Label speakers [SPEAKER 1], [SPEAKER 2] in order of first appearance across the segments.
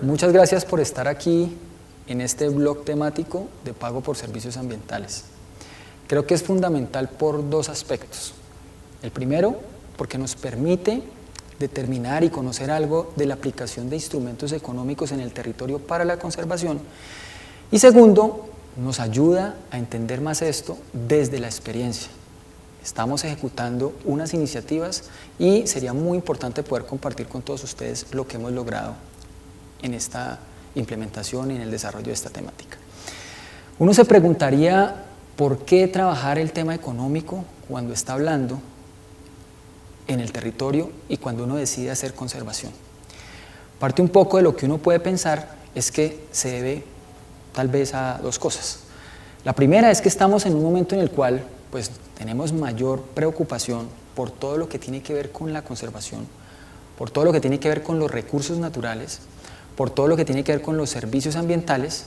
[SPEAKER 1] Muchas gracias por estar aquí en este blog temático de pago por servicios ambientales. Creo que es fundamental por dos aspectos. El primero, porque nos permite determinar y conocer algo de la aplicación de instrumentos económicos en el territorio para la conservación. Y segundo, nos ayuda a entender más esto desde la experiencia. Estamos ejecutando unas iniciativas y sería muy importante poder compartir con todos ustedes lo que hemos logrado en esta implementación y en el desarrollo de esta temática. Uno se preguntaría por qué trabajar el tema económico cuando está hablando en el territorio y cuando uno decide hacer conservación. Parte un poco de lo que uno puede pensar es que se debe tal vez a dos cosas. La primera es que estamos en un momento en el cual pues, tenemos mayor preocupación por todo lo que tiene que ver con la conservación, por todo lo que tiene que ver con los recursos naturales, por todo lo que tiene que ver con los servicios ambientales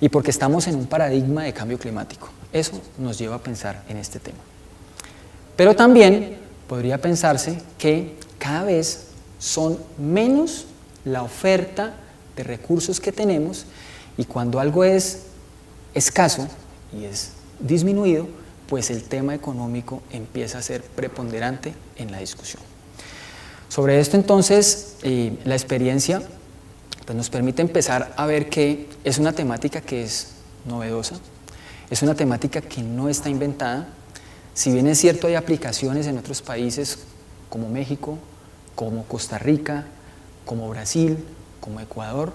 [SPEAKER 1] y porque estamos en un paradigma de cambio climático. Eso nos lleva a pensar en este tema. Pero también podría pensarse que cada vez son menos la oferta de recursos que tenemos y cuando algo es escaso y es disminuido, pues el tema económico empieza a ser preponderante en la discusión. Sobre esto entonces, la experiencia pues nos permite empezar a ver que es una temática que es novedosa, es una temática que no está inventada. Si bien es cierto, hay aplicaciones en otros países como México, como Costa Rica, como Brasil, como Ecuador,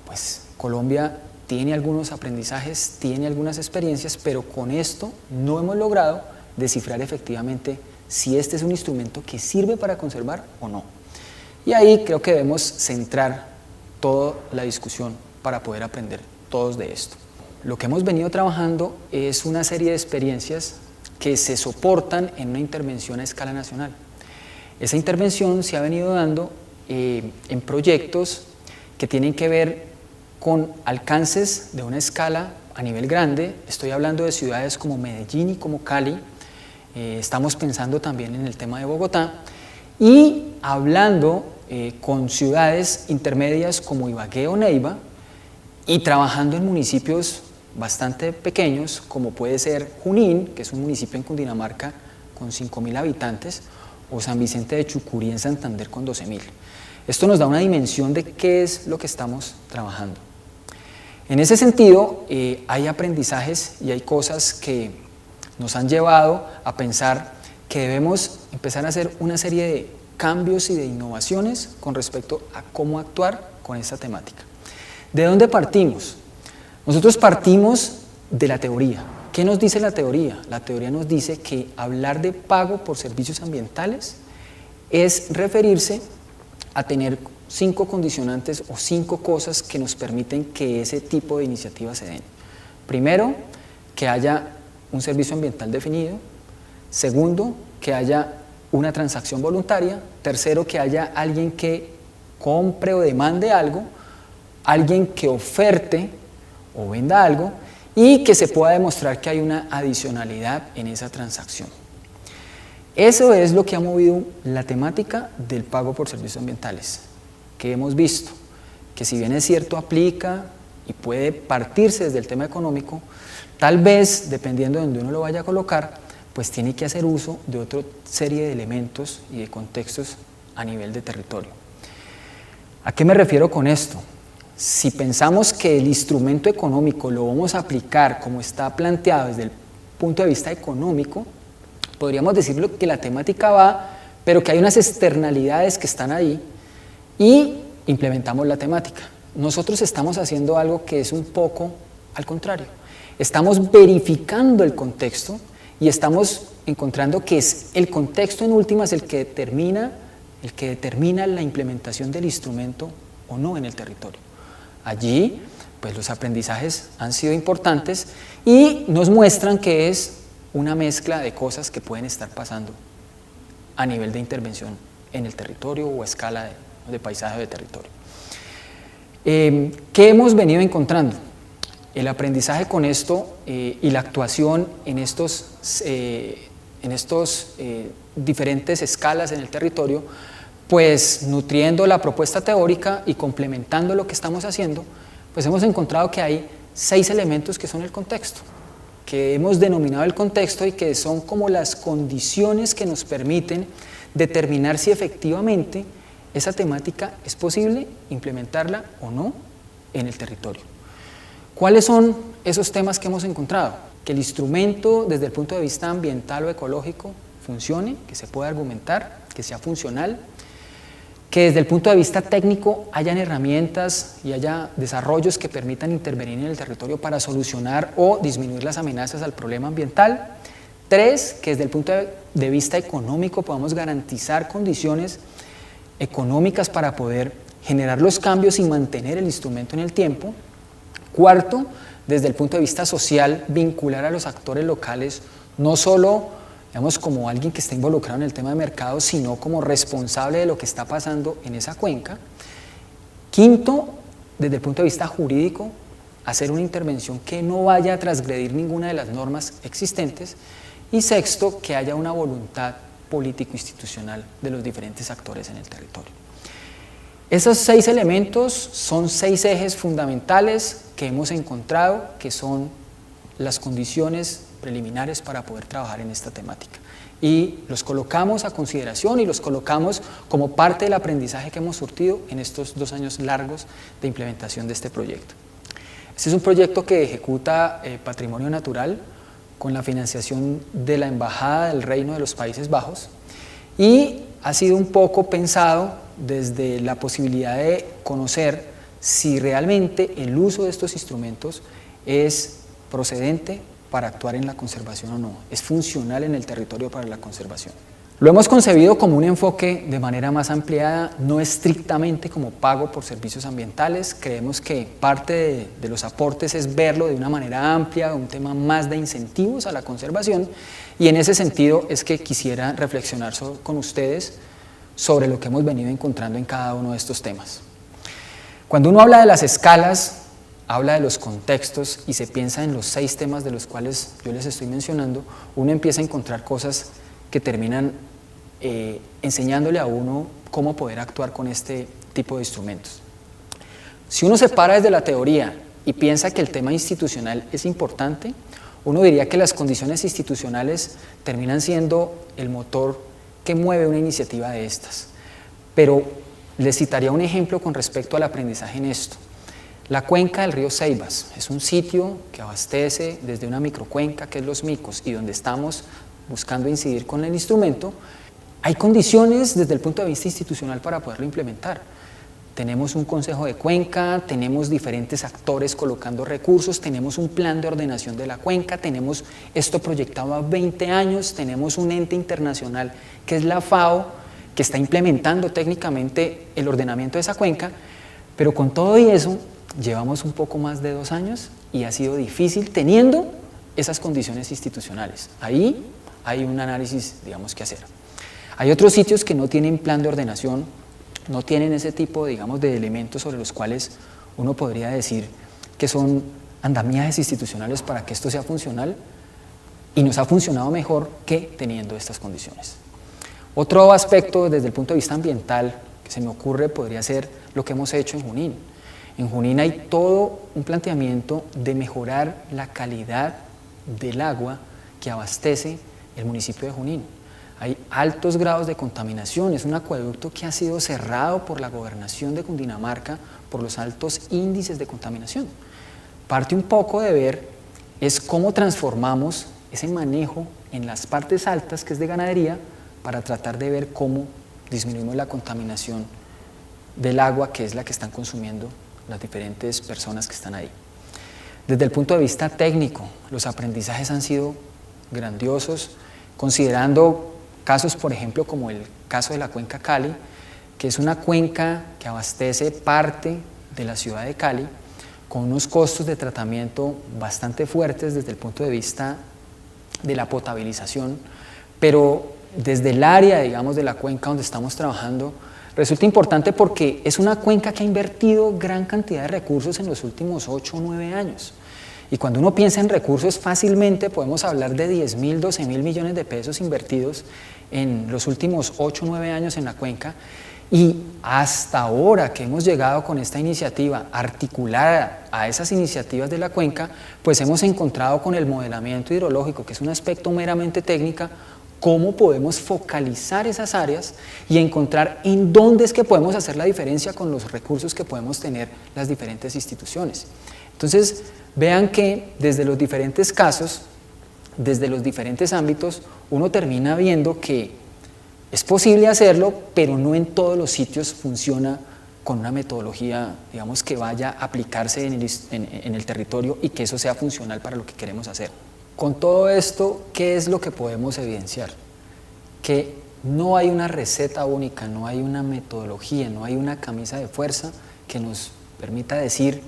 [SPEAKER 1] pues Colombia tiene algunos aprendizajes, tiene algunas experiencias, pero con esto no hemos logrado descifrar efectivamente si este es un instrumento que sirve para conservar o no. Y ahí creo que debemos centrar toda la discusión para poder aprender todos de esto. Lo que hemos venido trabajando es una serie de experiencias que se soportan en una intervención a escala nacional. Esa intervención se ha venido dando en proyectos que tienen que ver con alcances de una escala a nivel grande. Estoy hablando de ciudades como Medellín y como Cali. Estamos pensando también en el tema de Bogotá y hablando con ciudades intermedias como Ibagué o Neiva y trabajando en municipios bastante pequeños como puede ser Junín, que es un municipio en Cundinamarca con 5.000 habitantes, o San Vicente de Chucurí en Santander con 12.000. Esto nos da una dimensión de qué es lo que estamos trabajando. En ese sentido, hay aprendizajes y hay cosas que nos han llevado a pensar que debemos empezar a hacer una serie de cambios y de innovaciones con respecto a cómo actuar con esta temática. ¿De dónde partimos? Nosotros partimos de la teoría. ¿Qué nos dice la teoría? La teoría nos dice que hablar de pago por servicios ambientales es referirse a tener 5 condicionantes o 5 cosas que nos permiten que ese tipo de iniciativas se den. Primero, que haya un servicio ambiental definido. Segundo, que haya una transacción voluntaria. Tercero, que haya alguien que compre o demande algo, alguien que oferte o venda algo y que se pueda demostrar que hay una adicionalidad en esa transacción. Eso es lo que ha movido la temática del pago por servicios ambientales, que hemos visto que si bien es cierto aplica y puede partirse desde el tema económico, tal vez dependiendo de donde uno lo vaya a colocar, pues tiene que hacer uso de otra serie de elementos y de contextos a nivel de territorio. ¿A qué me refiero con esto? Si pensamos que el instrumento económico lo vamos a aplicar como está planteado desde el punto de vista económico, podríamos decirlo que la temática va, pero que hay unas externalidades que están ahí y implementamos la temática. Nosotros estamos haciendo algo que es un poco al contrario. Estamos verificando el contexto y estamos encontrando que es el contexto en últimas el que determina la implementación del instrumento o no en el territorio. Allí, pues los aprendizajes han sido importantes y nos muestran que es una mezcla de cosas que pueden estar pasando a nivel de intervención en el territorio o a escala de paisaje de territorio. ¿Qué hemos venido encontrando? El aprendizaje con esto y la actuación en estos diferentes escalas en el territorio, pues nutriendo la propuesta teórica y complementando lo que estamos haciendo, pues hemos encontrado que hay 6 elementos que son el contexto, que hemos denominado el contexto y que son como las condiciones que nos permiten determinar si efectivamente esa temática es posible implementarla o no en el territorio. ¿Cuáles son esos temas que hemos encontrado? Que el instrumento desde el punto de vista ambiental o ecológico funcione, que se pueda argumentar, que sea funcional, que desde el punto de vista técnico hayan herramientas y haya desarrollos que permitan intervenir en el territorio para solucionar o disminuir las amenazas al problema ambiental. 3, que desde el punto de vista económico podamos garantizar condiciones económicas para poder generar los cambios y mantener el instrumento en el tiempo. 4, desde el punto de vista social, vincular a los actores locales, no solo digamos, como alguien que está involucrado en el tema de mercado, sino como responsable de lo que está pasando en esa cuenca. 5, desde el punto de vista jurídico, hacer una intervención que no vaya a transgredir ninguna de las normas existentes. Y 6, que haya una voluntad político-institucional de los diferentes actores en el territorio. Esos 6 elementos son 6 ejes fundamentales que hemos encontrado que son las condiciones preliminares para poder trabajar en esta temática. Y los colocamos a consideración y los colocamos como parte del aprendizaje que hemos surtido en estos 2 años largos de implementación de este proyecto. Este es un proyecto que ejecuta Patrimonio Natural con la financiación de la Embajada del Reino de los Países Bajos y ha sido un poco pensado desde la posibilidad de conocer si realmente el uso de estos instrumentos es procedente para actuar en la conservación o no, es funcional en el territorio para la conservación. Lo hemos concebido como un enfoque de manera más ampliada, no estrictamente como pago por servicios ambientales. Creemos que parte de los aportes es verlo de una manera amplia, un tema más de incentivos a la conservación, y en ese sentido es que quisiera reflexionar con ustedes sobre lo que hemos venido encontrando en cada uno de estos temas. Cuando uno habla de las escalas, habla de los contextos y se piensa en los 6 temas de los cuales yo les estoy mencionando, uno empieza a encontrar cosas que terminan enseñándole a uno cómo poder actuar con este tipo de instrumentos. Si uno se para desde la teoría y piensa que el tema institucional es importante, uno diría que las condiciones institucionales terminan siendo el motor que mueve una iniciativa de estas. Pero les citaría un ejemplo con respecto al aprendizaje en esto. La cuenca del río Ceibas es un sitio que abastece desde una microcuenca que es Los Micos y donde estamos buscando incidir con el instrumento. Hay condiciones desde el punto de vista institucional para poderlo implementar. Tenemos un consejo de cuenca, tenemos diferentes actores colocando recursos, tenemos un plan de ordenación de la cuenca, tenemos esto proyectado a 20 años, tenemos un ente internacional que es la FAO, que está implementando técnicamente el ordenamiento de esa cuenca, pero con todo y eso llevamos un poco más de 2 años y ha sido difícil teniendo esas condiciones institucionales. Ahí hay un análisis, digamos, que hacer. Hay otros sitios que no tienen plan de ordenación, no tienen ese tipo, digamos, de elementos sobre los cuales uno podría decir que son andamiajes institucionales para que esto sea funcional, y nos ha funcionado mejor que teniendo estas condiciones. Otro aspecto desde el punto de vista ambiental que se me ocurre podría ser lo que hemos hecho en Junín. En Junín hay todo un planteamiento de mejorar la calidad del agua que abastece el municipio de Junín. Hay altos grados de contaminación, es un acueducto que ha sido cerrado por la gobernación de Cundinamarca por los altos índices de contaminación. Parte un poco de ver es cómo transformamos ese manejo en las partes altas, que es de ganadería, para tratar de ver cómo disminuimos la contaminación del agua, que es la que están consumiendo las diferentes personas que están ahí. Desde el punto de vista técnico, los aprendizajes han sido grandiosos, considerando casos, por ejemplo, como el caso de la cuenca Cali, que es una cuenca que abastece parte de la ciudad de Cali, con unos costos de tratamiento bastante fuertes desde el punto de vista de la potabilización, pero desde el área, digamos, de la cuenca donde estamos trabajando, resulta importante porque es una cuenca que ha invertido gran cantidad de recursos en los últimos 8 o 9 años. Y cuando uno piensa en recursos, fácilmente podemos hablar de 10.000, 12.000 millones de pesos invertidos en los últimos 8 o 9 años en la cuenca. Y hasta ahora que hemos llegado con esta iniciativa articulada a esas iniciativas de la cuenca, pues hemos encontrado con el modelamiento hidrológico, que es un aspecto meramente técnico, cómo podemos focalizar esas áreas y encontrar en dónde es que podemos hacer la diferencia con los recursos que podemos tener las diferentes instituciones. Entonces, vean que desde los diferentes casos, desde los diferentes ámbitos, uno termina viendo que es posible hacerlo, pero no en todos los sitios funciona con una metodología, digamos, que vaya a aplicarse en el territorio y que eso sea funcional para lo que queremos hacer. Con todo esto, ¿qué es lo que podemos evidenciar? Que no hay una receta única, no hay una metodología, no hay una camisa de fuerza que nos permita decir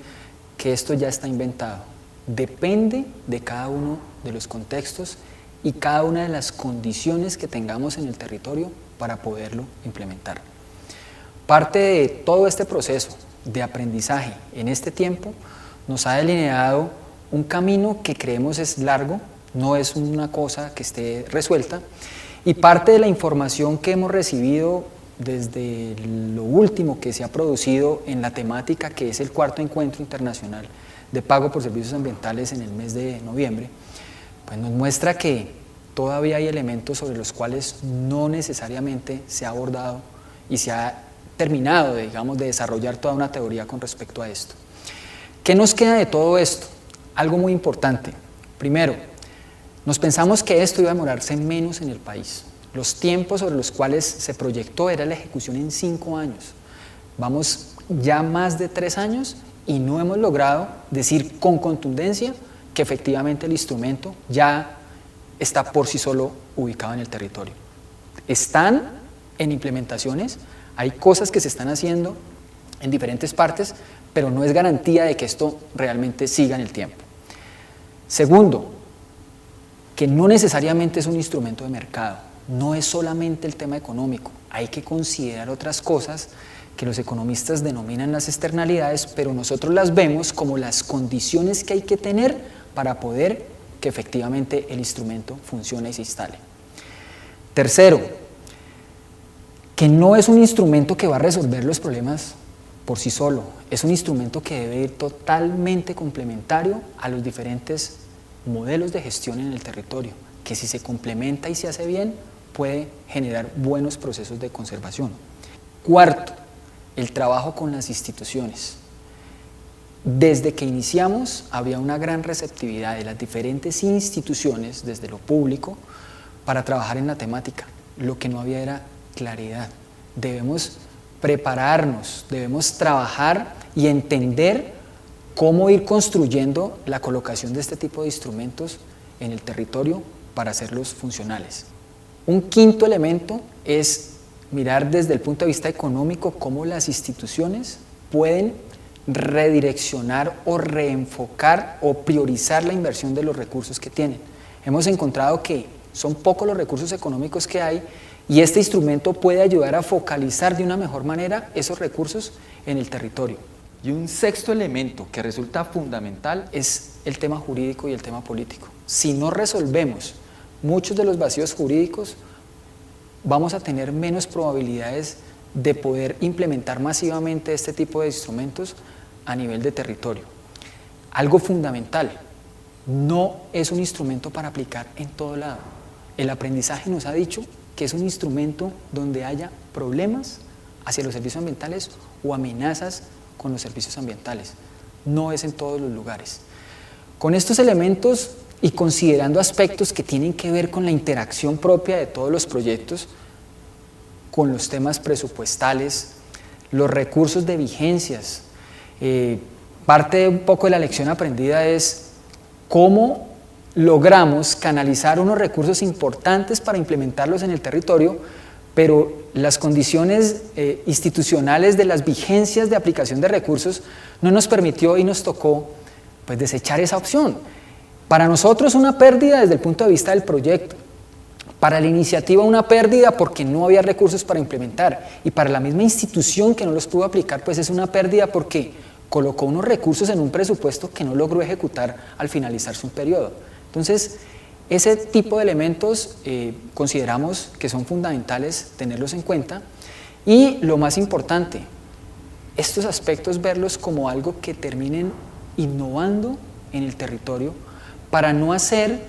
[SPEAKER 1] que esto ya está inventado. Depende de cada uno de los contextos y cada una de las condiciones que tengamos en el territorio para poderlo implementar. Parte de todo este proceso de aprendizaje en este tiempo nos ha delineado un camino que creemos es largo, no es una cosa que esté resuelta, y parte de la información que hemos recibido desde lo último que se ha producido en la temática que es el cuarto encuentro internacional de pago por servicios ambientales en el mes de noviembre, pues nos muestra que todavía hay elementos sobre los cuales no necesariamente se ha abordado y se ha terminado, digamos, de desarrollar toda una teoría con respecto a esto. ¿Qué nos queda de todo esto? Algo muy importante. Primero, nos pensamos que esto iba a demorarse menos en el país. Los tiempos sobre los cuales se proyectó era la ejecución en 5 años. Vamos ya más de 3 años y no hemos logrado decir con contundencia que efectivamente el instrumento ya está por sí solo ubicado en el territorio. Están en implementaciones, hay cosas que se están haciendo en diferentes partes, pero no es garantía de que esto realmente siga en el tiempo. Segundo, que no necesariamente es un instrumento de mercado, no es solamente el tema económico, hay que considerar otras cosas que los economistas denominan las externalidades, pero nosotros las vemos como las condiciones que hay que tener para poder que efectivamente el instrumento funcione y se instale. Tercero, que no es un instrumento que va a resolver los problemas por sí solo, es un instrumento que debe ir totalmente complementario a los diferentes modelos de gestión en el territorio, que si se complementa y se hace bien, puede generar buenos procesos de conservación. Cuarto, el trabajo con las instituciones. Desde que iniciamos había una gran receptividad de las diferentes instituciones, desde lo público, para trabajar en la temática. Lo que no había era claridad. Debemos prepararnos, debemos trabajar y entender cómo ir construyendo la colocación de este tipo de instrumentos en el territorio para hacerlos funcionales. Un quinto elemento es mirar desde el punto de vista económico cómo las instituciones pueden redireccionar o reenfocar o priorizar la inversión de los recursos que tienen. Hemos encontrado que son pocos los recursos económicos que hay y este instrumento puede ayudar a focalizar de una mejor manera esos recursos en el territorio. Y un sexto elemento que resulta fundamental es el tema jurídico y el tema político. Si no resolvemos muchos de los vacíos jurídicos, vamos a tener menos probabilidades de poder implementar masivamente este tipo de instrumentos a nivel de territorio. Algo fundamental, no es un instrumento para aplicar en todo lado. El aprendizaje nos ha dicho que es un instrumento donde haya problemas hacia los servicios ambientales o amenazas con los servicios ambientales. No es en todos los lugares. Con estos elementos y considerando aspectos que tienen que ver con la interacción propia de todos los proyectos, con los temas presupuestales, los recursos de vigencias, parte de un poco de la lección aprendida es cómo logramos canalizar unos recursos importantes para implementarlos en el territorio, pero las condiciones institucionales de las vigencias de aplicación de recursos no nos permitió y nos tocó pues, desechar esa opción. Para nosotros una pérdida desde el punto de vista del proyecto, para la iniciativa una pérdida porque no había recursos para implementar, y para la misma institución que no los pudo aplicar, pues es una pérdida porque colocó unos recursos en un presupuesto que no logró ejecutar al finalizar su periodo. Entonces, ese tipo de elementos consideramos que son fundamentales tenerlos en cuenta, y lo más importante, estos aspectos verlos como algo que terminen innovando en el territorio para no hacer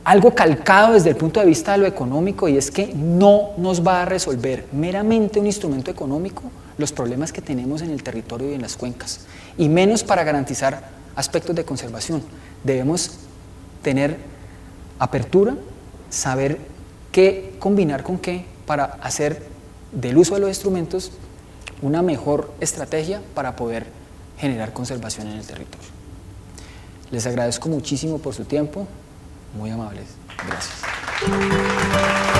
[SPEAKER 1] algo calcado desde el punto de vista de lo económico, y es que no nos va a resolver meramente un instrumento económico los problemas que tenemos en el territorio y en las cuencas, y menos para garantizar aspectos de conservación. Debemos tener apertura, saber qué combinar con qué para hacer del uso de los instrumentos una mejor estrategia para poder generar conservación en el territorio. Les agradezco muchísimo por su tiempo, muy amables. Gracias.